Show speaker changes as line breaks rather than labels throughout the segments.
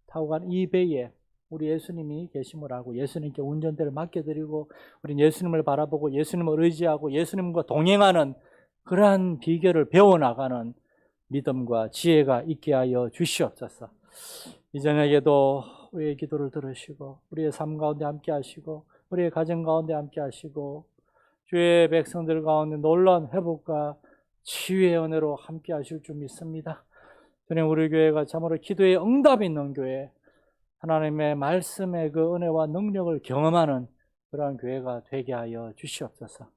타고 간 이 배에 우리 예수님이 계심을 알고 예수님께 운전대를 맡겨드리고 우리 예수님을 바라보고 예수님을 의지하고 예수님과 동행하는 그러한 비결을 배워나가는 믿음과 지혜가 있게 하여 주시옵소서. 이 저녁에도 우리의 기도를 들으시고 우리의 삶 가운데 함께 하시고 우리의 가정 가운데 함께 하시고 주의 백성들 가운데 놀라운 회복과 치유의 은혜로 함께 하실 줄 믿습니다. 주님, 우리 교회가 참으로 기도에 응답이 있는 교회, 하나님의 말씀의 그 은혜와 능력을 경험하는 그러한 교회가 되게 하여 주시옵소서.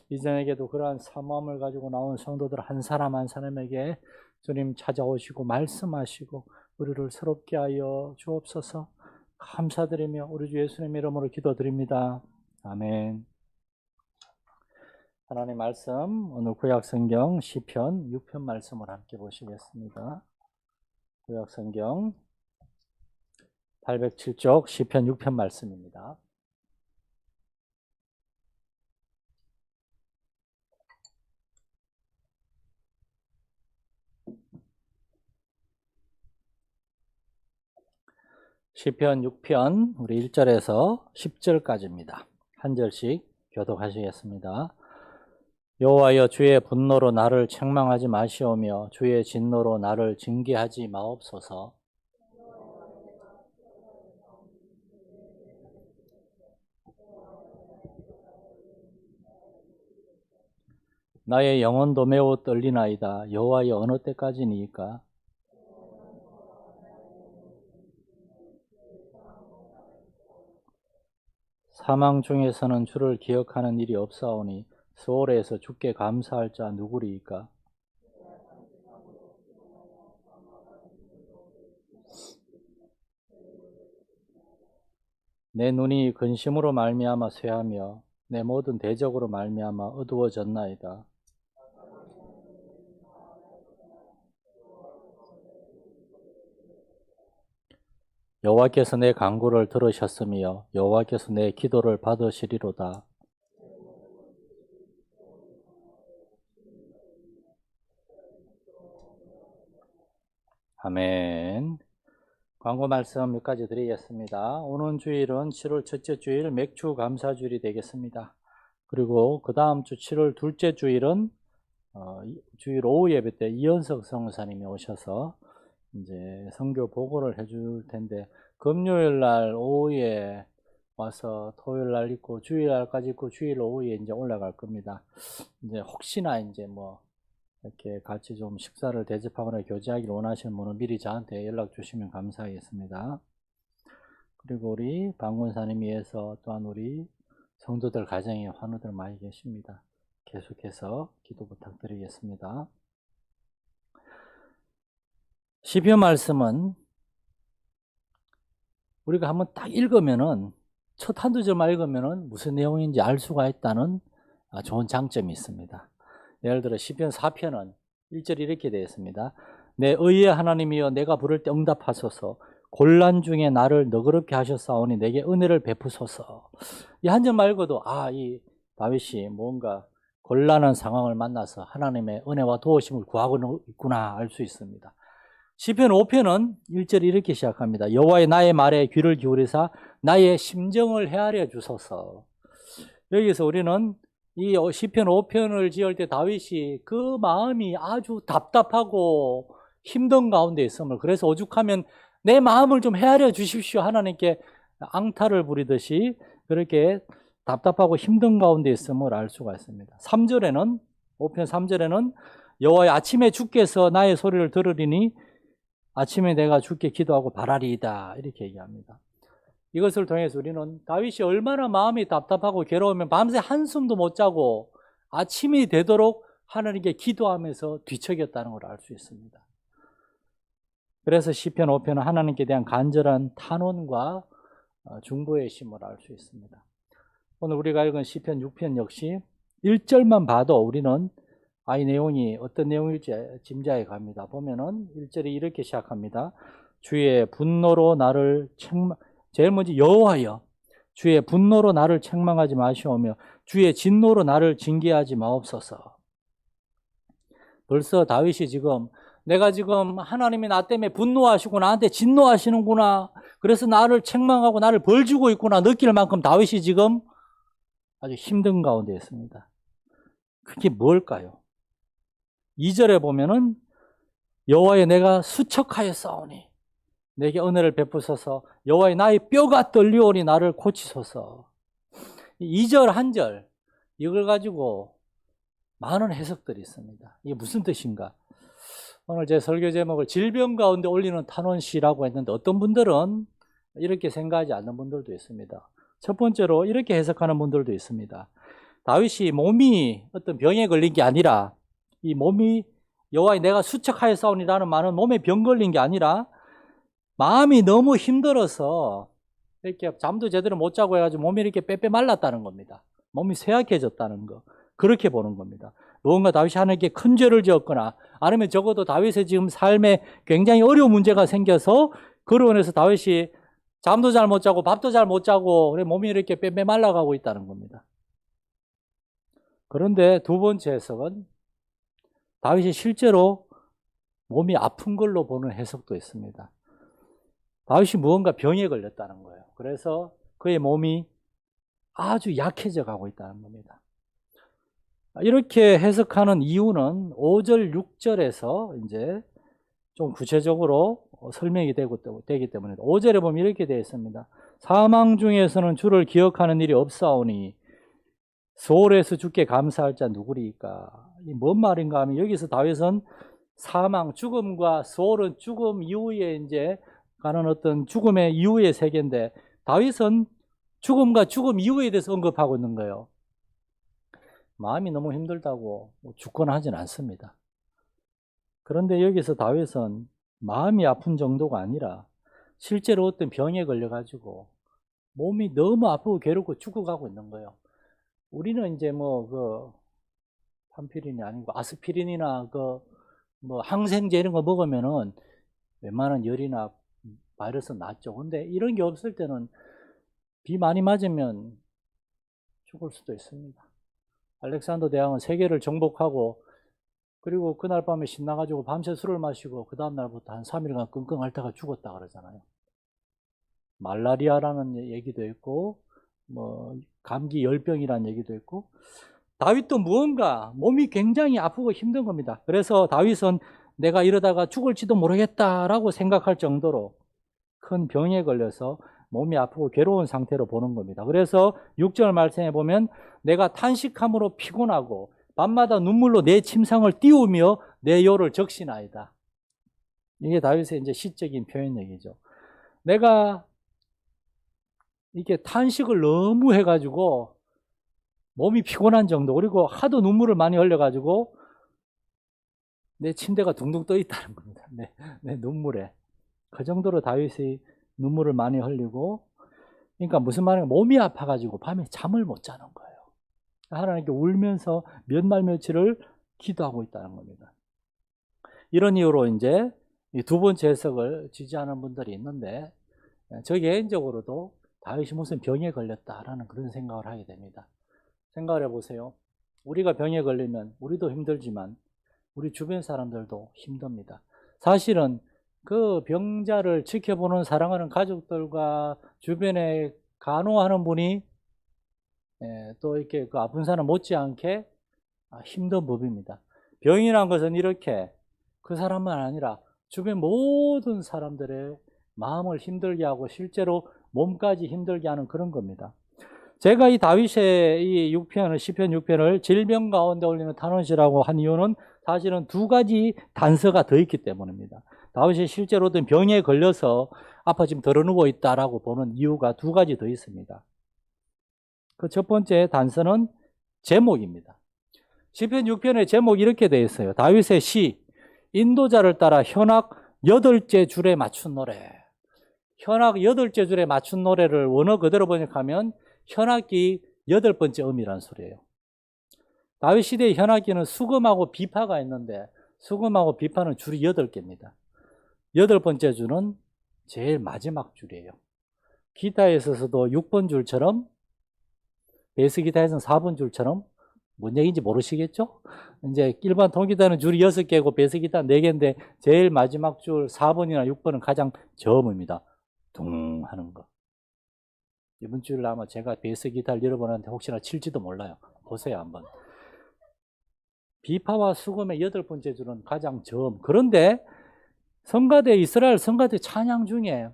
이전에게도 그러한 사모함을 가지고 나온 성도들 한 사람 한 사람에게 주님 찾아오시고 말씀하시고 우리를 새롭게 하여 주옵소서. 감사드리며 우리 주 예수님 이름으로 기도드립니다. 아멘. 하나님 말씀, 오늘 구약성경 시편 6편 말씀을 함께 보시겠습니다. 구약성경 807쪽 시편 6편 말씀입니다. 시편 6편 우리 1절에서 10절까지입니다. 한 절씩 교독하시겠습니다. 여호와여, 주의 분노로 나를 책망하지 마시오며 주의 진노로 나를 징계하지 마옵소서. 나의 영혼도 매우 떨리나이다. 여호와여, 어느 때까지니이까? 사망 중에서는 주를 기억하는 일이 없사오니 스오르에서 주께 감사할 자 누구리이까? 내 눈이 근심으로 말미암아 쇠하며 내 모든 대적으로 말미암아 어두워졌나이다. 여호와께서 내 간구를 들으셨으며 여호와께서 내 기도를 받으시리로다. 아멘. 광고 말씀 몇 가지 드리겠습니다. 오는 주일은 7월 첫째 주일 맥주 감사주일이 되겠습니다. 그리고 그 다음 주 7월 둘째 주일은 주일 오후 예배 때 이현석 성사님이 오셔서 이제 선교 보고를 해줄 텐데, 금요일 날 오후에 와서 토요일 날 있고 주일 날까지 있고 주일 오후에 이제 올라갈 겁니다. 이제 혹시나 이제 뭐 이렇게 같이 좀 식사를 대접하거나 교제하기를 원하시는 분은 미리 저한테 연락 주시면 감사하겠습니다. 그리고 우리 방문사님 위해서 또한 우리 성도들 가정에 환우들 많이 계십니다. 계속해서 기도 부탁드리겠습니다. 시편 말씀은 우리가 한번 딱 읽으면은 첫 한두 절만 읽으면은 무슨 내용인지 알 수가 있다는 좋은 장점이 있습니다. 예를 들어 시편 4편은 1절이 이렇게 되어 있습니다. 내 의의 하나님이여, 내가 부를 때 응답하소서. 곤란 중에 나를 너그럽게 하셨사오니 내게 은혜를 베푸소서. 이 한 절만 읽어도 이 다윗이 뭔가 곤란한 상황을 만나서 하나님의 은혜와 도우심을 구하고 있구나 알 수 있습니다. 시편 5편은 1절이 이렇게 시작합니다. 여호와의 나의 말에 귀를 기울이사 나의 심정을 헤아려 주소서. 여기서 우리는 이 시편 5편을 지을 때 다윗이 그 마음이 아주 답답하고 힘든 가운데 있음을, 그래서 오죽하면 내 마음을 좀 헤아려 주십시오 하나님께 앙탈을 부리듯이 그렇게 답답하고 힘든 가운데 있음을 알 수가 있습니다. 3절에는 5편 3절에는 여호와의 아침에 주께서 나의 소리를 들으리니 아침에 내가 주께 기도하고 바라리이다 이렇게 얘기합니다. 이것을 통해서 우리는 다윗이 얼마나 마음이 답답하고 괴로우면 밤새 한숨도 못 자고 아침이 되도록 하나님께 기도하면서 뒤척였다는 걸 알 수 있습니다. 그래서 시편 5편은 하나님께 대한 간절한 탄원과 중보의 심을 알 수 있습니다. 오늘 우리가 읽은 시편 6편 역시 1절만 봐도 우리는 이 내용이 어떤 내용일지 짐작해 갑니다. 보면은 1절이 이렇게 시작합니다. 주의 분노로 나를 제일 먼저 여호와여, 주의 분노로 나를 책망하지 마시오며 주의 진노로 나를 징계하지 마옵소서. 벌써 다윗이 지금 내가 지금 하나님이 나 때문에 분노하시고 나한테 진노하시는구나. 그래서 나를 책망하고 나를 벌 주고 있구나 느낄 만큼 다윗이 지금 아주 힘든 가운데 있습니다. 그게 뭘까요? 2절에 보면은 여호와여 내가 수척하여 싸우니 내게 은혜를 베푸소서. 여호와여 나의 뼈가 떨리오니 나를 고치소서. 2절 한 절 이걸 가지고 많은 해석들이 있습니다. 이게 무슨 뜻인가? 오늘 제 설교 제목을 질병 가운데 올리는 탄원시라고 했는데 어떤 분들은 이렇게 생각하지 않는 분들도 있습니다. 첫 번째로 이렇게 해석하는 분들도 있습니다. 다윗이 몸이 어떤 병에 걸린 게 아니라 이 몸이 여호와여 내가 수척하여 싸우니라는 말은 몸에 병 걸린 게 아니라 마음이 너무 힘들어서 이렇게 잠도 제대로 못 자고 해가지고 몸이 이렇게 빼빼 말랐다는 겁니다. 몸이 쇠약해졌다는 거. 그렇게 보는 겁니다. 무언가 다윗이 하나님께 큰 죄를 지었거나 아니면 적어도 다윗의 지금 삶에 굉장히 어려운 문제가 생겨서 그로 인해서 다윗이 잠도 잘 못 자고 밥도 잘 못 자고 몸이 이렇게 빼빼 말라가고 있다는 겁니다. 그런데 두 번째 해석은 다윗이 실제로 몸이 아픈 걸로 보는 해석도 있습니다. 다윗이 무언가 병에 걸렸다는 거예요. 그래서 그의 몸이 아주 약해져 가고 있다는 겁니다. 이렇게 해석하는 이유는 5절, 6절에서 이제 좀 구체적으로 설명이 되기 때문에 5절에 보면 이렇게 되어 있습니다. 사망 중에서는 주를 기억하는 일이 없사오니 소홀해서 주께 감사할 자 누구리까? 이 뭔 말인가 하면 여기서 다윗은 사망, 죽음과 소홀은 죽음 이후에 이제 가는 어떤 죽음의 이후의 세계인데 다윗은 죽음과 죽음 이후에 대해서 언급하고 있는 거예요. 마음이 너무 힘들다고 죽거나 하진 않습니다. 그런데 여기서 다윗은 마음이 아픈 정도가 아니라 실제로 어떤 병에 걸려가지고 몸이 너무 아프고 괴롭고 죽어가고 있는 거예요. 우리는 이제 판피린이 아니고 아스피린이나 항생제 이런 거 먹으면은 웬만한 열이나 바이러스는 낫죠. 근데 이런 게 없을 때는 비 많이 맞으면 죽을 수도 있습니다. 알렉산더 대왕은 세계를 정복하고 그리고 그날 밤에 신나가지고 밤새 술을 마시고 그 다음날부터 한 3일간 끙끙 앓다가 죽었다 그러잖아요. 말라리아라는 얘기도 있고 감기 열병이라는 얘기도 있고 다윗도 무언가 몸이 굉장히 아프고 힘든 겁니다. 그래서 다윗은 내가 이러다가 죽을지도 모르겠다라고 생각할 정도로 큰 병에 걸려서 몸이 아프고 괴로운 상태로 보는 겁니다. 그래서 6절 말씀에 보면 내가 탄식함으로 피곤하고 밤마다 눈물로 내 침상을 띄우며 내 요를 적시나이다. 이게 다윗의 이제 시적인 표현력이죠. 내가 이게 탄식을 너무 해가지고 몸이 피곤한 정도, 그리고 하도 눈물을 많이 흘려가지고 내 침대가 둥둥 떠 있다는 겁니다. 내 눈물에. 그 정도로 다윗이 눈물을 많이 흘리고, 그러니까 무슨 말인가, 몸이 아파가지고 밤에 잠을 못 자는 거예요. 하나님께 울면서 몇 날 며칠을 기도하고 있다는 겁니다. 이런 이유로 이제 이 두 번째 해석을 지지하는 분들이 있는데, 저 개인적으로도 다윗이 무슨 병에 걸렸다라는 그런 생각을 하게 됩니다. 생각을 해보세요. 우리가 병에 걸리면 우리도 힘들지만 우리 주변 사람들도 힘듭니다. 사실은 그 병자를 지켜보는 사랑하는 가족들과 주변에 간호하는 분이 또 이렇게 그 아픈 사람 못지않게 힘든 법입니다. 병이란 것은 이렇게 그 사람만 아니라 주변 모든 사람들의 마음을 힘들게 하고 실제로 몸까지 힘들게 하는 그런 겁니다. 제가 이 다윗의 이 6편을, 시편 6편을 질병 가운데 올리는 탄원시라고 한 이유는 사실은 두 가지 단서가 더 있기 때문입니다. 다윗이 실제로 어떤 병에 걸려서 아파 지금 드러누워 있다라고 보는 이유가 두 가지 더 있습니다. 그 첫 번째 단서는 제목입니다. 시편 6편의 제목이 이렇게 되어 있어요. 다윗의 시, 인도자를 따라 현악 8째 줄에 맞춘 노래. 현악 8째 줄에 맞춘 노래를 원어 그대로 번역하면 현악기 8번째 음이라는 소리예요. 다윗 시대의 현악기는 수금하고 비파가 있는데 수금하고 비파는 줄이 8개입니다. 8번째 줄은 제일 마지막 줄이에요. 기타에 있어서도 6번 줄처럼, 베이스 기타에서는 4번 줄처럼 뭔 얘기인지 모르시겠죠? 이제 일반 통기타는 줄이 6개고 배석기타 4개인데 제일 마지막 줄 4번이나 6번은 가장 저음입니다. 둥 하는 거. 이번 주일 아마 제가 배석기타를 여러분한테 혹시나 칠지도 몰라요. 보세요 한번. 비파와 수금의 8번째 줄은 가장 저음. 그런데 성가대 이스라엘 성가대 찬양 중에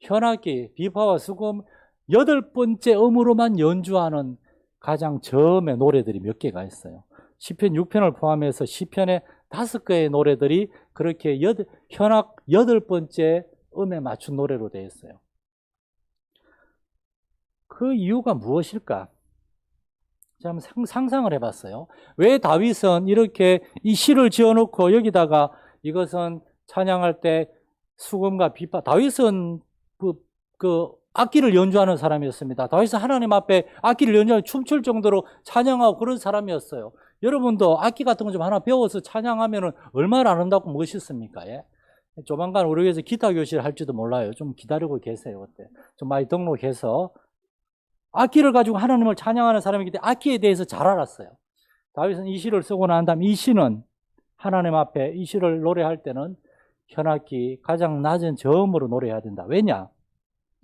현악기, 비파와 수금 8번째 음으로만 연주하는 가장 저음의 노래들이 몇 개가 있어요. 시편 6편을 포함해서 시편의 5개의 노래들이 그렇게 현악 8번째 음에 맞춘 노래로 되어 있어요. 그 이유가 무엇일까? 제가 한번 상상을 해봤어요. 왜 다윗은 이렇게 이 시를 지어놓고 여기다가 이것은 찬양할 때 수금과 비파, 다윗은 그 악기를 연주하는 사람이었습니다. 다윗은 하나님 앞에 악기를 연주하고 춤출 정도로 찬양하고 그런 사람이었어요. 여러분도 악기 같은 거 좀 하나 배워서 찬양하면 얼마나 아름답고 멋있습니까? 예? 조만간 우리 교회에서 기타 교실 할지도 몰라요. 좀 기다리고 계세요. 그때 좀 많이 등록해서 악기를 가지고 하나님을 찬양하는 사람이기 때문에 악기에 대해서 잘 알았어요. 다윗은 이 시를 쓰고 난 다음 이 시는 하나님 앞에 이 시를 노래할 때는 현악기 가장 낮은 저음으로 노래해야 된다. 왜냐?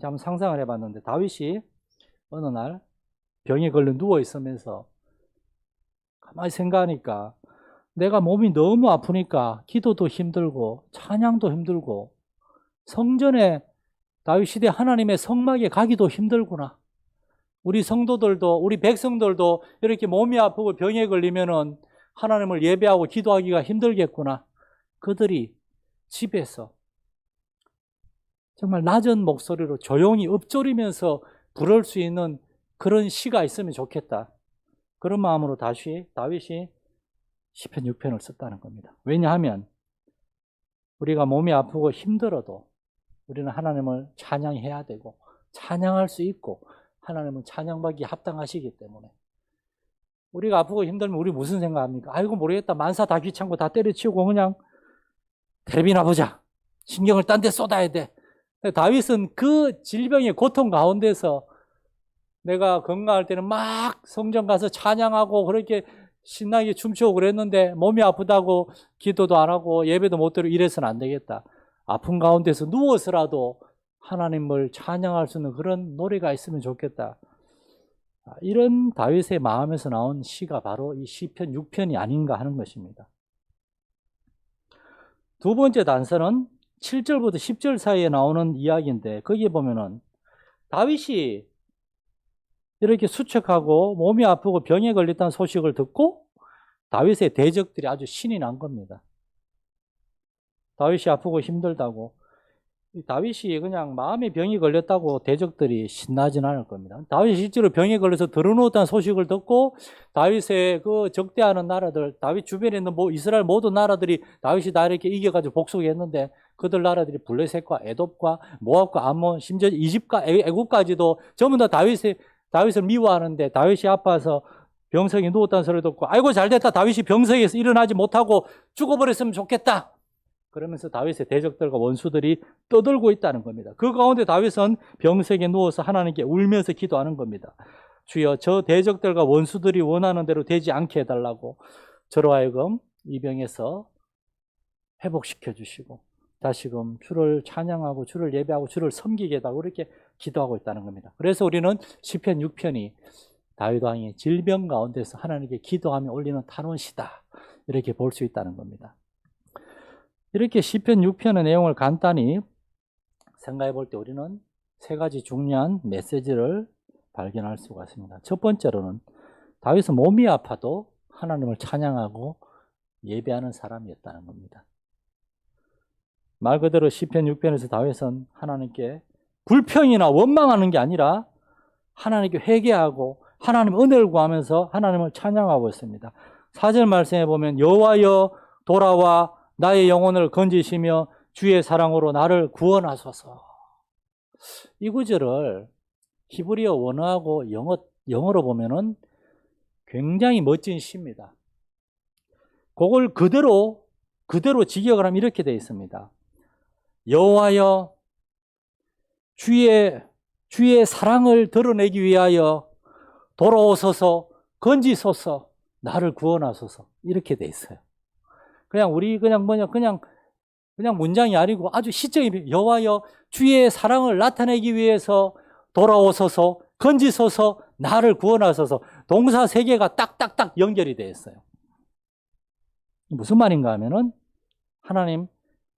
한번 상상을 해봤는데 다윗이 어느 날 병에 걸려 누워 있으면서 가만히 생각하니까 내가 몸이 너무 아프니까 기도도 힘들고 찬양도 힘들고 성전에 다윗 시대 하나님의 성막에 가기도 힘들구나. 우리 성도들도 우리 백성들도 이렇게 몸이 아프고 병에 걸리면은 하나님을 예배하고 기도하기가 힘들겠구나. 그들이 집에서 정말 낮은 목소리로 조용히 읊조리면서 부를 수 있는 그런 시가 있으면 좋겠다. 그런 마음으로 다윗이 시편 6편을 썼다는 겁니다. 왜냐하면 우리가 몸이 아프고 힘들어도 우리는 하나님을 찬양해야 되고 찬양할 수 있고 하나님은 찬양받기 합당하시기 때문에 우리가 아프고 힘들면 우리 무슨 생각합니까? 아이고 모르겠다. 만사 다 귀찮고 다 때려치우고 그냥 텔레비나 보자. 신경을 딴 데 쏟아야 돼. 다윗은 그 질병의 고통 가운데서 내가 건강할 때는 막 성전 가서 찬양하고 그렇게 신나게 춤추고 그랬는데 몸이 아프다고 기도도 안 하고 예배도 못 드리고 이래서는 안 되겠다. 아픈 가운데서 누워서라도 하나님을 찬양할 수 있는 그런 노래가 있으면 좋겠다. 이런 다윗의 마음에서 나온 시가 바로 이 시편 6편이 아닌가 하는 것입니다. 두 번째 단서는 7절부터 10절 사이에 나오는 이야기인데 거기에 보면은 다윗이 이렇게 수척하고 몸이 아프고 병에 걸렸다는 소식을 듣고 다윗의 대적들이 아주 신이 난 겁니다. 다윗이 아프고 힘들다고. 다윗이 그냥 마음의 병이 걸렸다고 대적들이 신나진 않을 겁니다. 다윗이 실제로 병에 걸려서 드러누웠다는 소식을 듣고 다윗의 그 적대하는 나라들, 다윗 주변에 있는 이스라엘 모든 나라들이 다윗이 다 이렇게 이겨가지고 복속했는데 그들 나라들이 블레셋과 에돔과 모압과 암몬, 심지어 이집과 애국까지도 전부 다 다윗을 미워하는데 다윗이 아파서 병석에 누웠다는 소리 듣고 아이고 잘됐다. 다윗이 병석에서 일어나지 못하고 죽어버렸으면 좋겠다. 그러면서 다윗의 대적들과 원수들이 떠들고 있다는 겁니다. 그 가운데 다윗은 병석에 누워서 하나님께 울면서 기도하는 겁니다. 주여 저 대적들과 원수들이 원하는 대로 되지 않게 해달라고 저로 하여금 이 병에서 회복시켜 주시고 다시금 주를 찬양하고 주를 예배하고 주를 섬기게 해달라고 이렇게 기도하고 있다는 겁니다. 그래서 우리는 시편 6편이 다윗 왕이 질병 가운데서 하나님께 기도하며 올리는 탄원시다 이렇게 볼 수 있다는 겁니다. 이렇게 시편 6편의 내용을 간단히 생각해 볼 때 우리는 세 가지 중요한 메시지를 발견할 수가 있습니다. 첫 번째로는 다윗은 몸이 아파도 하나님을 찬양하고 예배하는 사람이었다는 겁니다. 말 그대로 시편 6편에서 다윗은 하나님께 불평이나 원망하는 게 아니라 하나님께 회개하고 하나님 은혜를 구하면서 하나님을 찬양하고 있습니다. 4절 말씀에 보면 여호와여 돌아와 나의 영혼을 건지시며 주의 사랑으로 나를 구원하소서. 이 구절을 히브리어 원어하고 영어로 보면은 굉장히 멋진 시입니다. 그걸 그대로 직역을 하면 이렇게 되어 있습니다. 여호와여 주의 사랑을 드러내기 위하여 돌아오소서 건지소서 나를 구원하소서 이렇게 돼 있어요. 그냥 우리 그냥 문장이 아니고 아주 시적인 여호와여 주의 사랑을 나타내기 위해서 돌아오소서 건지소서 나를 구원하소서 동사 세 개가 딱딱딱 연결이 되어 있어요. 무슨 말인가 하면은 하나님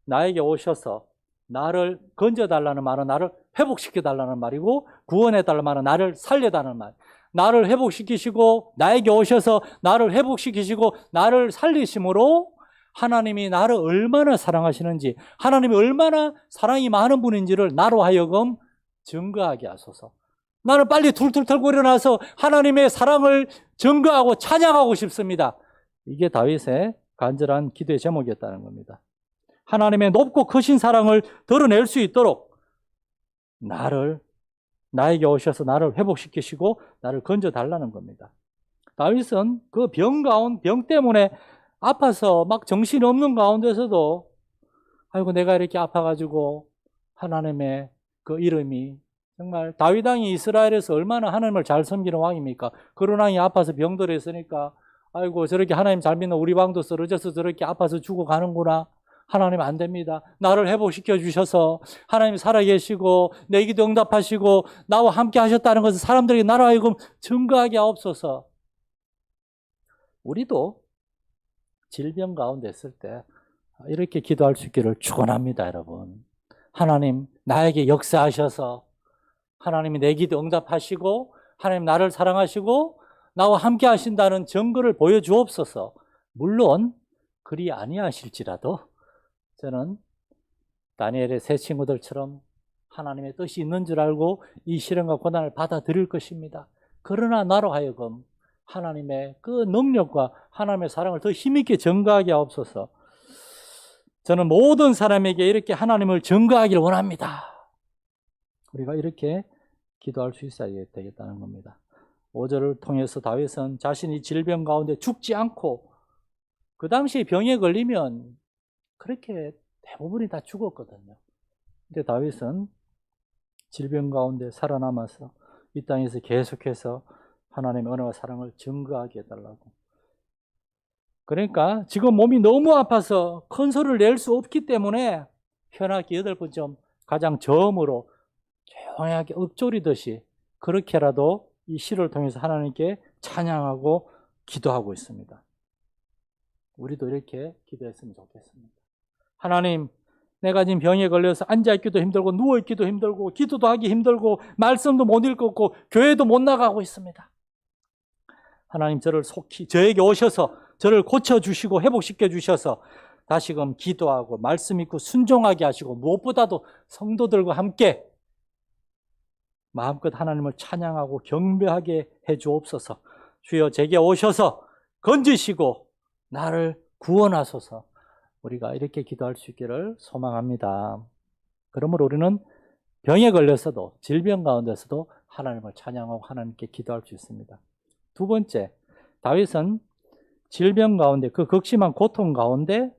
나에게 오셔서 나를 건져달라는 말은 나를 회복시켜달라는 말이고 구원해달라는 말은 나를 살려달라는 말. 나를 회복시키시고 나에게 오셔서 나를 회복시키시고 나를 살리심으로 하나님이 나를 얼마나 사랑하시는지 하나님이 얼마나 사랑이 많은 분인지를 나로 하여금 증거하게 하소서. 나는 빨리 툴툴 털고 일어나서 하나님의 사랑을 증거하고 찬양하고 싶습니다. 이게 다윗의 간절한 기도의 제목이었다는 겁니다. 하나님의 높고 크신 사랑을 드러낼 수 있도록 나에게 오셔서 나를 회복시키시고 나를 건져달라는 겁니다. 다윗은 그 병 때문에 아파서 막 정신이 없는 가운데서도 아이고 내가 이렇게 아파가지고 하나님의 그 이름이 정말 다윗 왕이 이스라엘에서 얼마나 하나님을 잘 섬기는 왕입니까? 그런 왕이 아파서 병들어 있으니까 아이고 저렇게 하나님 잘 믿는 우리 왕도 쓰러져서 저렇게 아파서 죽어가는구나. 하나님 안 됩니다. 나를 회복시켜 주셔서 하나님 살아계시고 내 기도 응답하시고 나와 함께 하셨다는 것을 사람들에게 나로 하여금 증거하게 하옵소서. 우리도 질병 가운데 있을 때 이렇게 기도할 수 있기를 축원합니다, 여러분. 하나님 나에게 역사하셔서 하나님이 내 기도 응답하시고 하나님 나를 사랑하시고 나와 함께 하신다는 증거를 보여주옵소서. 물론 그리 아니하실지라도 저는 다니엘의 세 친구들처럼 하나님의 뜻이 있는 줄 알고 이 시련과 고난을 받아들일 것입니다. 그러나 나로 하여금 하나님의 그 능력과 하나님의 사랑을 더 힘있게 증거하게 하옵소서. 저는 모든 사람에게 이렇게 하나님을 증거하기를 원합니다. 우리가 이렇게 기도할 수 있어야 되겠다는 겁니다. 5절을 통해서 다윗은 자신이 질병 가운데 죽지 않고 그 당시 병에 걸리면 그렇게 대부분이 다 죽었거든요. 근데 다윗은 질병 가운데 살아남아서 이 땅에서 계속해서 하나님의 은혜와 사랑을 증거하게 해달라고. 그러니까 지금 몸이 너무 아파서 큰 소리를 낼 수 없기 때문에 현악기 8번쯤 가장 저음으로 조용하게 읊조리듯이 그렇게라도 이 시를 통해서 하나님께 찬양하고 기도하고 있습니다. 우리도 이렇게 기도했으면 좋겠습니다. 하나님, 내가 지금 병에 걸려서 앉아있기도 힘들고 누워있기도 힘들고 기도도 하기 힘들고 말씀도 못 읽고 교회도 못 나가고 있습니다. 하나님 저를 속히 저에게 오셔서 저를 고쳐주시고 회복시켜 주셔서 다시금 기도하고 말씀 읽고 순종하게 하시고 무엇보다도 성도들과 함께 마음껏 하나님을 찬양하고 경배하게 해 주옵소서. 주여 제게 오셔서 건지시고 나를 구원하소서. 우리가 이렇게 기도할 수 있기를 소망합니다. 그러므로 우리는 병에 걸려서도 질병 가운데서도 하나님을 찬양하고 하나님께 기도할 수 있습니다. 두 번째, 다윗은 질병 가운데 그 극심한 고통 가운데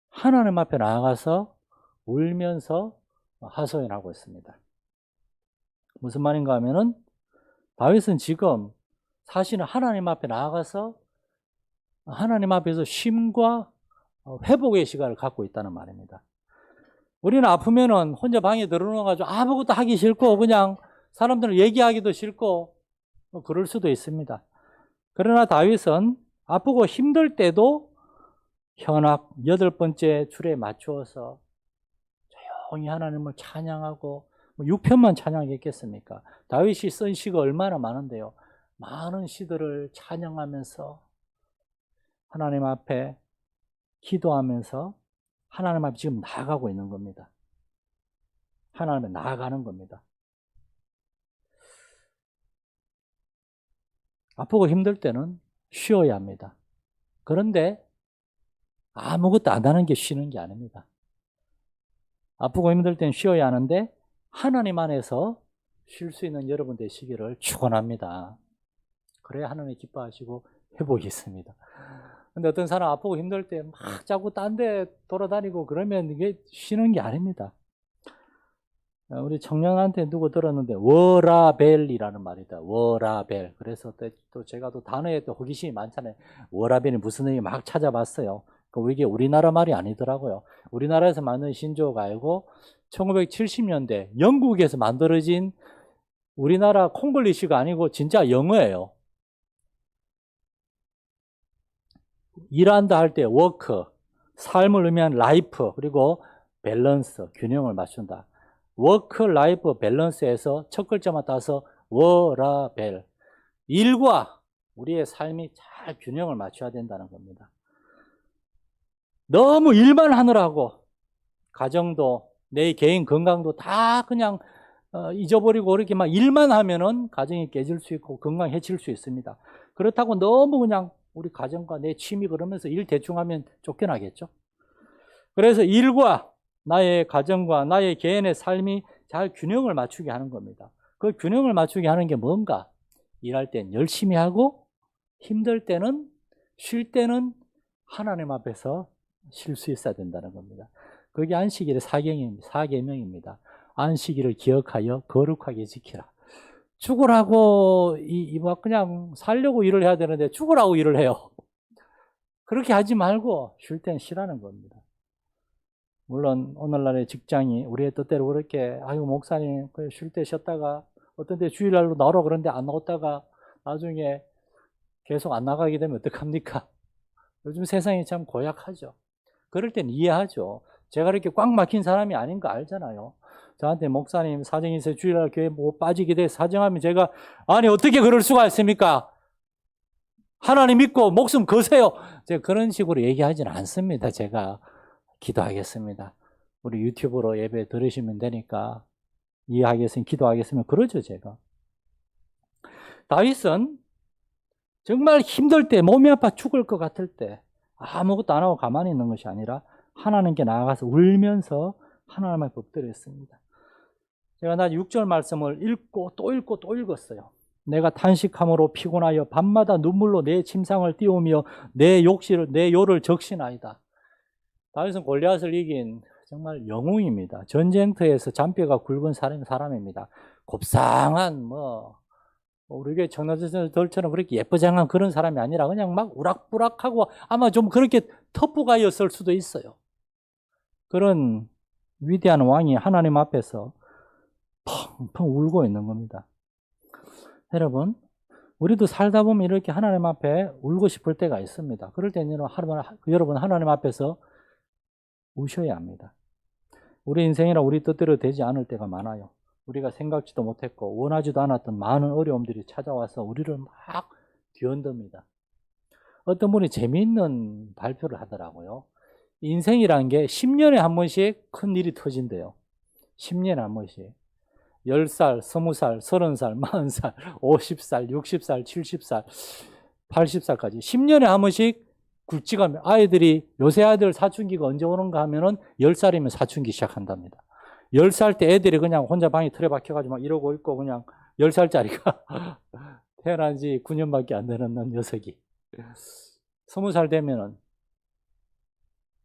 하나님 앞에 나아가서 울면서 하소연하고 있습니다. 무슨 말인가 하면은 다윗은 지금 사실은 하나님 앞에 나아가서 하나님 앞에서 쉼과 회복의 시간을 갖고 있다는 말입니다. 우리는 아프면은 혼자 방에 들어놓아가지고 아무것도 하기 싫고 그냥 사람들을 얘기하기도 싫고 그럴 수도 있습니다. 그러나 다윗은 아프고 힘들 때도 현악 8번째 줄에 맞추어서 조용히 하나님을 찬양하고 6편만 찬양했겠습니까? 다윗이 쓴 시가 얼마나 많은데요. 많은 시들을 찬양하면서 하나님 앞에 기도하면서 하나님 앞에 지금 나아가고 있는 겁니다. 하나님에 나아가는 겁니다. 아프고 힘들 때는 쉬어야 합니다. 그런데 아무것도 안 하는 게 쉬는 게 아닙니다. 아프고 힘들 때는 쉬어야 하는데 하나님 안에서 쉴 수 있는 여러분 되시기를 축원합니다. 그래야 하나님이 기뻐하시고 회복이 있습니다. 근데 어떤 사람 아프고 힘들 때 막 자꾸 딴 데 돌아다니고 그러면 이게 쉬는 게 아닙니다. 우리 청년한테 누구 들었는데 워라벨이라는 말이다. 워라벨. 그래서 또 제가 또 단어에 또 호기심이 많잖아요. 워라벨이 무슨 의미 막 찾아봤어요. 이게 우리나라 말이 아니더라고요. 우리나라에서 만든 신조어가 아니고 1970년대 영국에서 만들어진 우리나라 콩글리시가 아니고 진짜 영어예요. 일한다 할 때 워크, 삶을 의미한 라이프, 그리고 밸런스, 균형을 맞춘다. 워크 라이프 밸런스에서 첫 글자만 따서 워라벨. 일과 우리의 삶이 잘 균형을 맞춰야 된다는 겁니다. 너무 일만 하느라고 가정도 내 개인 건강도 다 그냥 잊어버리고 이렇게 막 일만 하면은 가정이 깨질 수 있고 건강 해칠 수 있습니다. 그렇다고 너무 그냥 우리 가정과 내 취미 그러면서 일 대충 하면 쫓겨나겠죠. 그래서 일과 나의 가정과 나의 개인의 삶이 잘 균형을 맞추게 하는 겁니다. 그 균형을 맞추게 하는 게 뭔가? 일할 땐 열심히 하고 힘들 때는 쉴 때는 하나님 앞에서 쉴 수 있어야 된다는 겁니다. 그게 안식일의 사계명입니다. 안식일을 기억하여 거룩하게 지키라. 죽으라고 막 그냥 살려고 일을 해야 되는데 죽으라고 일을 해요. 그렇게 하지 말고 쉴 땐 쉬라는 겁니다. 물론 오늘날의 직장이 우리의 뜻대로 그렇게 아유 목사님 쉴 때 쉬었다가 어떤 때 주일날로 나오라 그러는데 안 나왔다가 나중에 계속 안 나가게 되면 어떡합니까? 요즘 세상이 참 고약하죠. 그럴 땐 이해하죠. 제가 이렇게 꽉 막힌 사람이 아닌 거 알잖아요. 저한테 목사님 사정이 있어요. 주일날 교회 못 빠지게 돼 사정하면 제가 아니 어떻게 그럴 수가 있습니까? 하나님 믿고 목숨 거세요. 제가 그런 식으로 얘기하지는 않습니다. 제가 기도하겠습니다. 우리 유튜브로 예배 들으시면 되니까 이해하겠으면 기도하겠으면 그러죠 제가. 다윗은 정말 힘들 때 몸이 아파 죽을 것 같을 때 아무것도 안 하고 가만히 있는 것이 아니라 하나님께 나아가서 울면서 하나님을 엎드렸습니다. 제가 나 6절 말씀을 읽고 또 읽었어요. 내가 탄식함으로 피곤하여 밤마다 눈물로 내 침상을 띄우며 내 요를 적시나이다. 다윗은 골리앗을 이긴 정말 영웅입니다. 전쟁터에서 잔뼈가 굵은 사람입니다. 곱상한 우리 교회 청년들처럼 그렇게 예쁘장한 그런 사람이 아니라 그냥 막 우락부락하고 아마 좀 그렇게 터프가였을 수도 있어요. 그런 위대한 왕이 하나님 앞에서 펑펑 울고 있는 겁니다. 여러분, 우리도 살다 보면 이렇게 하나님 앞에 울고 싶을 때가 있습니다. 그럴 때는 여러분 하나님 앞에서 우셔야 합니다. 우리 인생이라 우리 뜻대로 되지 않을 때가 많아요. 우리가 생각지도 못했고 원하지도 않았던 많은 어려움들이 찾아와서 우리를 막 뒤흔듭니다. 어떤 분이 재미있는 발표를 하더라고요. 인생이라는 게 10년에 한 번씩 큰 일이 터진대요. 10년에 한 번씩. 10살, 20살, 30살, 40살, 50살, 60살, 70살, 80살까지 10년에 한 번씩 굵직하면 아이들이 요새 아이들 사춘기가 언제 오는가 하면은 10살이면 사춘기 시작한답니다. 10살 때 애들이 그냥 혼자 방에 틀에 박혀가지고 막 이러고 있고 그냥 10살짜리가 태어난 지 9년밖에 안 되는 녀석이 20살 되면은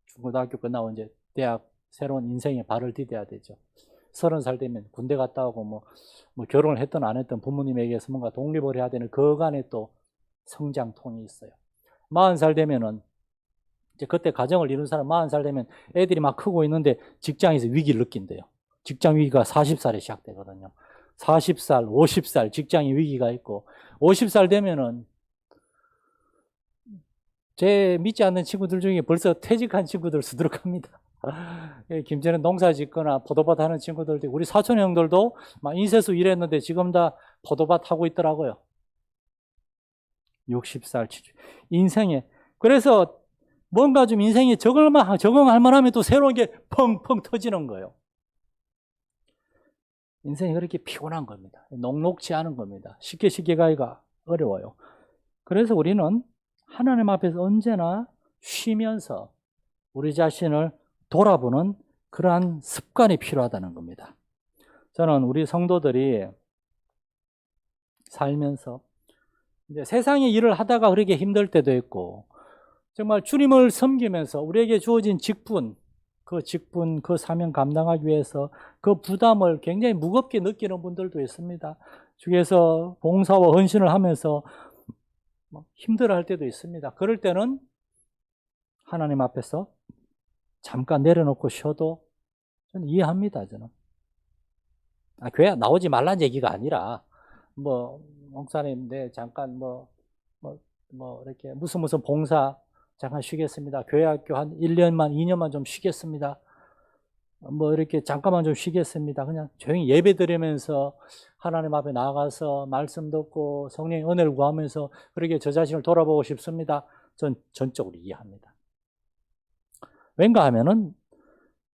중고등학교 끝나고 이제 대학 새로운 인생에 발을 디뎌야 되죠. 30살 되면 군대 갔다 오고 뭐 결혼을 했든 안 했든 부모님에게서 뭔가 독립을 해야 되는 그간에 또 성장통이 있어요. 40살 되면은 이제 그때 가정을 이룬 사람 40살 되면 애들이 막 크고 있는데 직장에서 위기를 느낀대요. 직장 위기가 40살에 시작되거든요. 40살, 50살 직장의 위기가 있고 50살 되면은 제 믿지 않는 친구들 중에 벌써 퇴직한 친구들 수두룩합니다. 김전에 농사 짓거나 포도밭 하는 친구들도 우리 사촌 형들도 막 인쇄소 일했는데 지금 다 포도밭 하고 있더라고요. 60살 인생에 그래서 뭔가 좀 인생에 적응할 만하면 또 새로운 게 펑펑 터지는 거예요. 인생이 그렇게 피곤한 겁니다. 녹록지 않은 겁니다. 쉽게 가기가 어려워요. 그래서 우리는 하나님 앞에서 언제나 쉬면서 우리 자신을 돌아보는 그러한 습관이 필요하다는 겁니다. 저는 우리 성도들이 살면서 이제 세상의 일을 하다가 그렇게 힘들 때도 있고 정말 주님을 섬기면서 우리에게 주어진 직분 그 직분, 그 사명 감당하기 위해서 그 부담을 굉장히 무겁게 느끼는 분들도 있습니다. 주위에서 봉사와 헌신을 하면서 힘들어할 때도 있습니다. 그럴 때는 하나님 앞에서 잠깐 내려놓고 쉬어도 저는 이해합니다. 저는 교회 나오지 말라는 얘기가 아니라 목사님 잠깐 이렇게 무슨 봉사 잠깐 쉬겠습니다. 교회 학교 한 1년만 2년만 좀 쉬겠습니다. 이렇게 잠깐만 좀 쉬겠습니다. 그냥 조용히 예배 드리면서 하나님 앞에 나가서 말씀 듣고 성령의 은혜를 구하면서 그렇게 저 자신을 돌아보고 싶습니다. 전 전적으로 이해합니다. 왠가 하면은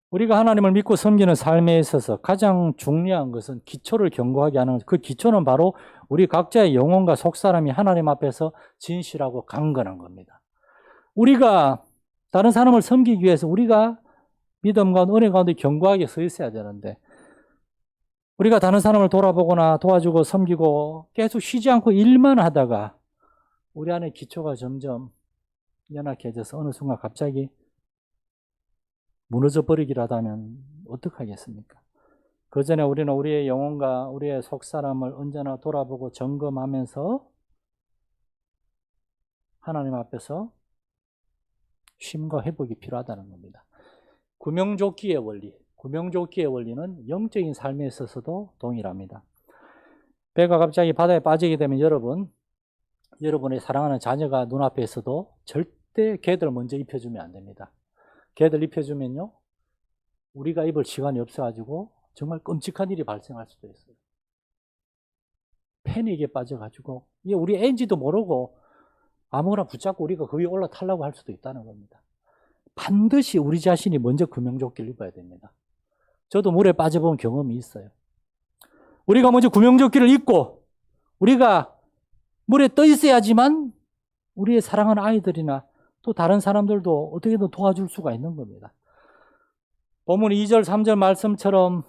우리가 하나님을 믿고 섬기는 삶에 있어서 가장 중요한 것은 기초를 견고하게 하는 것. 그 기초는 바로 우리 각자의 영혼과 속사람이 하나님 앞에서 진실하고 강건한 겁니다. 우리가 다른 사람을 섬기기 위해서 우리가 믿음과 은혜 가운데 견고하게 서 있어야 되는데 우리가 다른 사람을 돌아보거나 도와주고 섬기고 계속 쉬지 않고 일만 하다가 우리 안에 기초가 점점 연약해져서 어느 순간 갑자기 무너져 버리기라도 하면 어떡하겠습니까? 그 전에 우리는 우리의 영혼과 우리의 속사람을 언제나 돌아보고 점검하면서 하나님 앞에서 쉼과 회복이 필요하다는 겁니다. 구명조끼의 원리는 영적인 삶에 있어서도 동일합니다. 배가 갑자기 바다에 빠지게 되면 여러분의 사랑하는 자녀가 눈앞에 있어도 절대 걔들 먼저 입혀주면 안 됩니다. 걔들 입혀주면요, 우리가 입을 시간이 없어가지고 정말 끔찍한 일이 발생할 수도 있어요. 패닉에 빠져가지고 이게 우리 애인지도 모르고 아무거나 붙잡고 우리가 그 위에 올라타려고 할 수도 있다는 겁니다. 반드시 우리 자신이 먼저 구명조끼를 입어야 됩니다. 저도 물에 빠져본 경험이 있어요. 우리가 먼저 구명조끼를 입고 우리가 물에 떠 있어야지만 우리의 사랑하는 아이들이나 또 다른 사람들도 어떻게든 도와줄 수가 있는 겁니다. 본문 2절, 3절 말씀처럼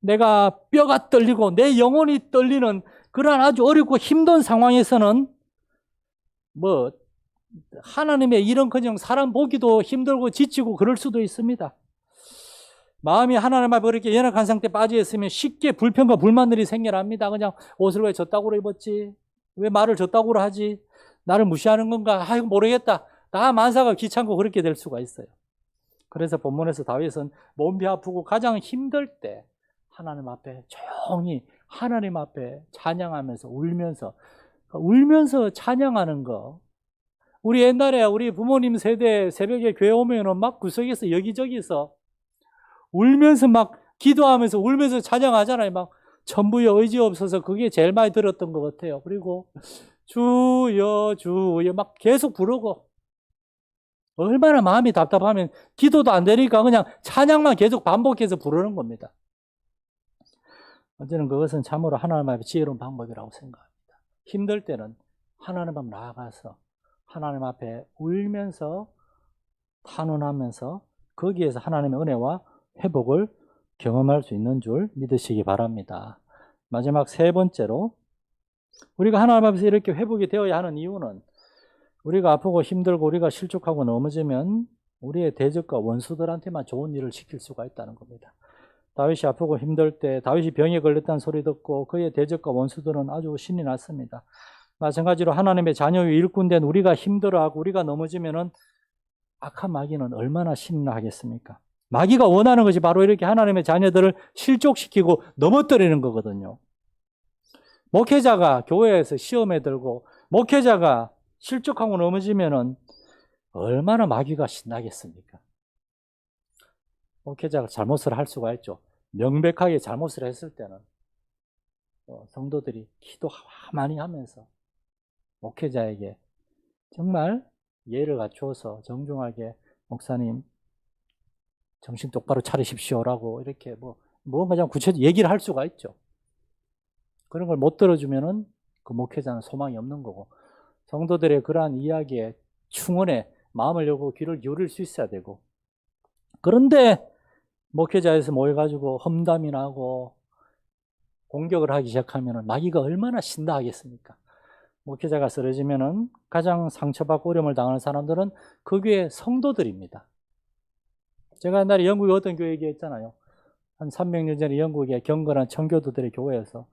내가 뼈가 떨리고 내 영혼이 떨리는 그러한 아주 어렵고 힘든 상황에서는 하나님의 일은커녕 사람 보기도 힘들고 지치고 그럴 수도 있습니다. 마음이 하나님 앞에 그렇게 연약한 상태에 빠져 있으면 쉽게 불평과 불만들이 생겨납니다. 그냥 옷을 왜 저따구로 입었지? 왜 말을 저따구로 하지? 나를 무시하는 건가? 아이고 모르겠다. 다 만사가 귀찮고 그렇게 될 수가 있어요. 그래서 본문에서 다윗은 몸이 아프고 가장 힘들 때 하나님 앞에 조용히 하나님 앞에 찬양하면서 울면서 찬양하는 거. 우리 옛날에 우리 부모님 세대 새벽에 교회 오면은 막 구석에서 여기저기서 울면서 막 기도하면서 울면서 찬양하잖아요. 막 천부의 의지 없어서 그게 제일 많이 들었던 것 같아요. 그리고 주여 주여 막 계속 부르고 얼마나 마음이 답답하면 기도도 안 되니까 그냥 찬양만 계속 반복해서 부르는 겁니다. 저는 그것은 참으로 하나님 앞에 지혜로운 방법이라고 생각합니다. 힘들 때는 하나님 앞에 나아가서 하나님 앞에 울면서 탄원하면서 거기에서 하나님의 은혜와 회복을 경험할 수 있는 줄 믿으시기 바랍니다. 마지막 세 번째로 우리가 하나님 앞에서 이렇게 회복이 되어야 하는 이유는 우리가 아프고 힘들고 우리가 실족하고 넘어지면 우리의 대적과 원수들한테만 좋은 일을 시킬 수가 있다는 겁니다. 다윗이 아프고 힘들 때 다윗이 병에 걸렸다는 소리 듣고 그의 대적과 원수들은 아주 신이 났습니다. 마찬가지로 하나님의 자녀의 일꾼된 우리가 힘들어하고 우리가 넘어지면은 악한 마귀는 얼마나 신이 나겠습니까? 마귀가 원하는 것이 바로 이렇게 하나님의 자녀들을 실족시키고 넘어뜨리는 거거든요. 목회자가 교회에서 시험에 들고 목회자가 실족하고 넘어지면은 얼마나 마귀가 신나겠습니까? 목회자가 잘못을 할 수가 있죠. 명백하게 잘못을 했을 때는 성도들이 기도 많이 하면서 목회자에게 정말 예를 갖추어서 정중하게 목사님 정신 똑바로 차리십시오라고 이렇게 뭔가 좀 구체적으로 얘기를 할 수가 있죠. 그런 걸 못 들어주면은 그 목회자는 소망이 없는 거고 성도들의 그러한 이야기에 충원에 마음을 열고 귀를 기울일 수 있어야 되고 그런데 목회자에서 모여가지고 험담이 나고 공격을 하기 시작하면 마귀가 얼마나 신나 하겠습니까? 목회자가 쓰러지면은 가장 상처받고 어려움을 당하는 사람들은 그 교회 성도들입니다. 제가 옛날에 영국에 어떤 교회 얘기했잖아요. 한 300년 전에 영국의 경건한 청교도들의 교회에서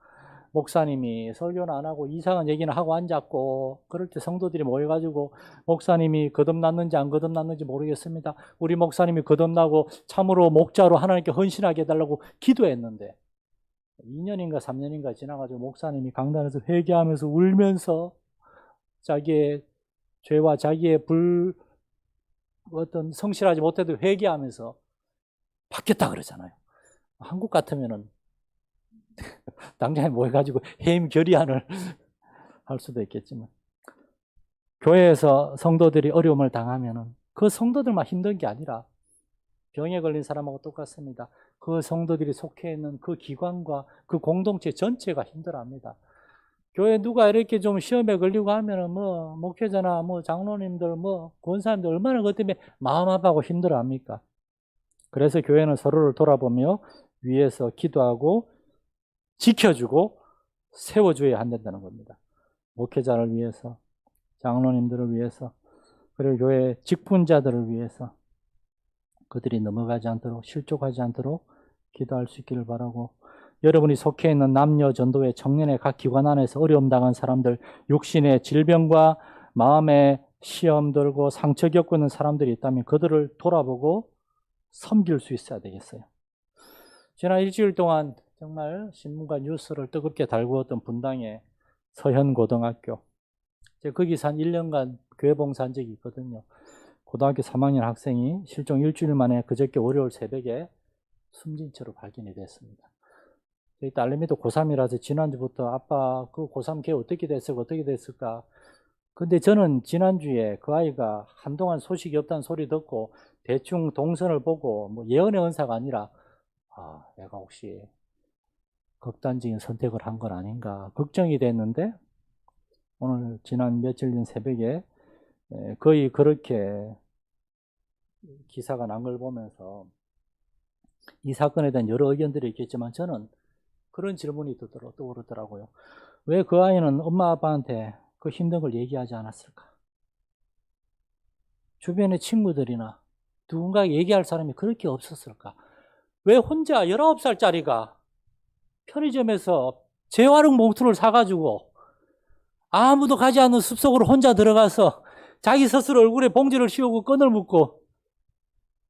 목사님이 설교는 안 하고 이상한 얘기는 하고 앉았고, 그럴 때 성도들이 모여가지고 목사님이 거듭났는지 안 거듭났는지 모르겠습니다. 우리 목사님이 거듭나고 참으로 목자로 하나님께 헌신하게 해달라고 기도했는데 2년인가 3년인가 지나가지고 목사님이 강단에서 회개하면서 울면서 자기의 죄와 자기의 어떤 성실하지 못해도 회개하면서 바뀌었다 그러잖아요. 한국 같으면은 당장에 모여가지고 해임 결의안을 할 수도 있겠지만, 교회에서 성도들이 어려움을 당하면은 그 성도들만 힘든 게 아니라 병에 걸린 사람하고 똑같습니다. 그 성도들이 속해 있는 그 기관과 그 공동체 전체가 힘들어합니다. 교회 누가 이렇게 좀 시험에 걸리고 하면은 뭐 목회자나 뭐 장로님들 뭐 권사님들 얼마나 그것 때문에 마음 아파하고 힘들어합니까? 그래서 교회는 서로를 돌아보며 위에서 기도하고 지켜주고 세워줘야 한다는 겁니다. 목회자를 위해서, 장로님들을 위해서, 그리고 교회 직분자들을 위해서 그들이 넘어가지 않도록, 실족하지 않도록 기도할 수 있기를 바라고, 여러분이 속해 있는 남녀 전도회 청년의 각 기관 안에서 어려움 당한 사람들, 육신의 질병과 마음의 시험 들고 상처 겪고 있는 사람들이 있다면 그들을 돌아보고 섬길 수 있어야 되겠어요. 지난 일주일 동안 정말 신문과 뉴스를 뜨겁게 달구었던 분당의 서현고등학교. 제가 거기서 한 1년간 교회 봉사한 적이 있거든요. 고등학교 3학년 학생이 실종 일주일 만에 그저께 월요일 새벽에 숨진 채로 발견이 됐습니다. 저희 딸내미도 고3이라서 지난주부터 아빠 그 고3 걔 어떻게 됐을까 어떻게 됐을까. 근데 저는 지난주에 그 아이가 한동안 소식이 없다는 소리 듣고 대충 동선을 보고 뭐 예언의 은사가 아니라 내가 혹시 극단적인 선택을 한 건 아닌가 걱정이 됐는데, 오늘 지난 며칠 전 새벽에 거의 그렇게 기사가 난 걸 보면서 이 사건에 대한 여러 의견들이 있겠지만 저는 그런 질문이 떠오르더라고요. 왜 그 아이는 엄마 아빠한테 그 힘든 걸 얘기하지 않았을까? 주변의 친구들이나 누군가에게 얘기할 사람이 그렇게 없었을까? 왜 혼자 19살짜리가 편의점에서 재활용 봉투를 사가지고 아무도 가지 않는 숲속으로 혼자 들어가서 자기 스스로 얼굴에 봉지를 씌우고 끈을 묶고,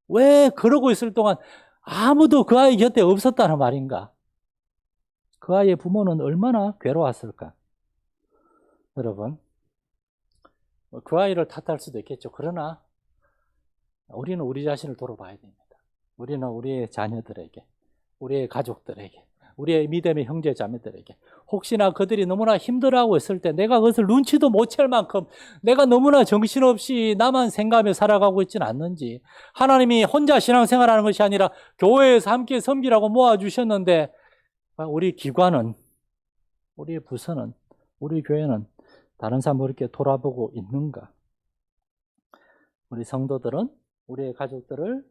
왜 그러고 있을 동안 아무도 그 아이 곁에 없었다는 말인가? 그 아이의 부모는 얼마나 괴로웠을까? 여러분, 그 아이를 탓할 수도 있겠죠. 그러나 우리는 우리 자신을 돌아봐야 됩니다. 우리는 우리의 자녀들에게, 우리의 가족들에게, 우리의 믿음의 형제 자매들에게 혹시나 그들이 너무나 힘들어하고 있을 때 내가 그것을 눈치도 못 챌 만큼 내가 너무나 정신없이 나만 생각하며 살아가고 있지는 않는지, 하나님이 혼자 신앙생활하는 것이 아니라 교회에서 함께 섬기라고 모아주셨는데 우리 기관은, 우리 부서는, 우리 교회는 다른 사람을 이렇게 돌아보고 있는가? 우리 성도들은 우리의 가족들을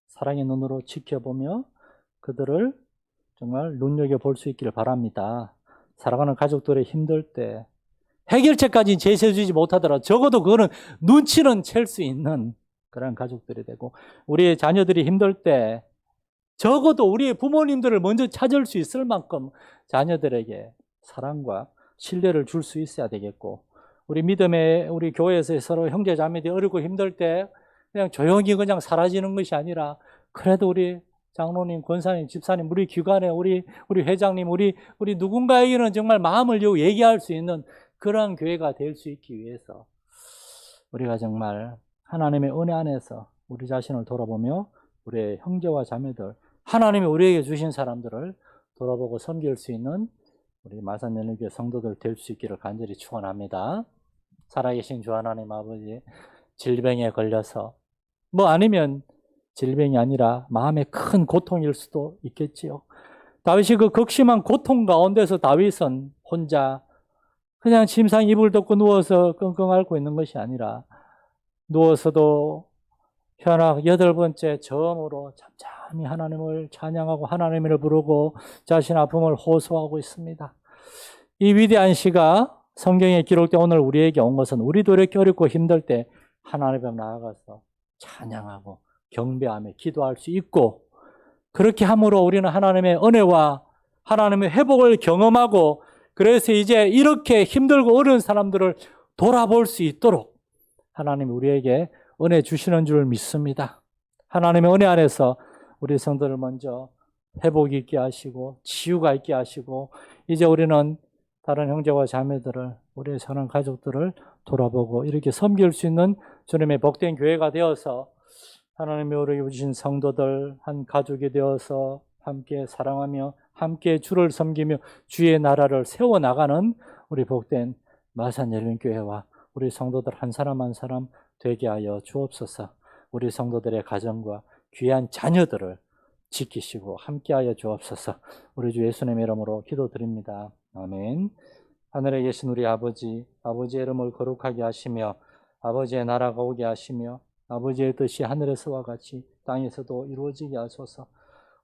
사랑의 눈으로 지켜보며 그들을 정말 눈여겨볼 수 있기를 바랍니다. 살아가는 가족들의 힘들 때 해결책까지 제시해주지 못하더라도 적어도 그거는 눈치는 챌 수 있는 그런 가족들이 되고, 우리의 자녀들이 힘들 때 적어도 우리의 부모님들을 먼저 찾을 수 있을 만큼 자녀들에게 사랑과 신뢰를 줄 수 있어야 되겠고, 우리 믿음의 우리 교회에서 서로 형제 자매들이 어렵고 힘들 때 그냥 조용히 그냥 사라지는 것이 아니라 그래도 우리 장로님, 권사님, 집사님, 우리 기관에 우리 회장님, 우리 누군가에게는 정말 마음을 열고 얘기할 수 있는 그러한 교회가 될 수 있기 위해서 우리가 정말 하나님의 은혜 안에서 우리 자신을 돌아보며 우리의 형제와 자매들, 하나님이 우리에게 주신 사람들을 돌아보고 섬길 수 있는 우리 마산연합교회 성도들 될 수 있기를 간절히 축원합니다. 살아계신 주 하나님 아버지, 질병에 걸려서 아니면 질병이 아니라 마음의 큰 고통일 수도 있겠지요. 다윗이 그 극심한 고통 가운데서 다윗은 혼자 그냥 침상 이불 덮고 누워서 끙끙 앓고 있는 것이 아니라 누워서도 현악 8번째 저음으로 잠잠히 하나님을 찬양하고 하나님을 부르고 자신 아픔을 호소하고 있습니다. 이 위대한 시가 성경에 기록된 오늘 우리에게 온 것은 우리도 이렇게 어렵고 힘들 때 하나님 앞에 나아가서 찬양하고 경배하며 기도할 수 있고, 그렇게 함으로 우리는 하나님의 은혜와 하나님의 회복을 경험하고, 그래서 이제 이렇게 힘들고 어려운 사람들을 돌아볼 수 있도록 하나님이 우리에게 은혜 주시는 줄 믿습니다. 하나님의 은혜 안에서 우리 성도를 먼저 회복이 있게 하시고 치유가 있게 하시고, 이제 우리는 다른 형제와 자매들을, 우리의 사랑 가족들을 돌아보고 이렇게 섬길 수 있는 주님의 복된 교회가 되어서 하나님이 우리에게 주신 성도들 한 가족이 되어서 함께 사랑하며 함께 주를 섬기며 주의 나라를 세워나가는 우리 복된 마산열린교회와 우리 성도들 한 사람 한 사람 되게 하여 주옵소서. 우리 성도들의 가정과 귀한 자녀들을 지키시고 함께하여 주옵소서. 우리 주 예수님의 이름으로 기도드립니다. 아멘. 하늘에 계신 우리 아버지, 아버지의 이름을 거룩하게 하시며 아버지의 나라가 오게 하시며 아버지의 뜻이 하늘에서와 같이 땅에서도 이루어지게 하소서.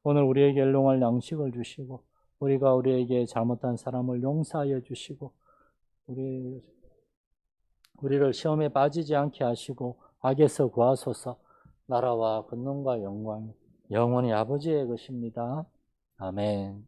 오늘 우리에게 일용할 양식을 주시고 우리가 우리에게 잘못한 사람을 용서하여 주시고 우리를 시험에 빠지지 않게 하시고 악에서 구하소서. 나라와 권능과 영광이 영원히 아버지의 것입니다. 아멘.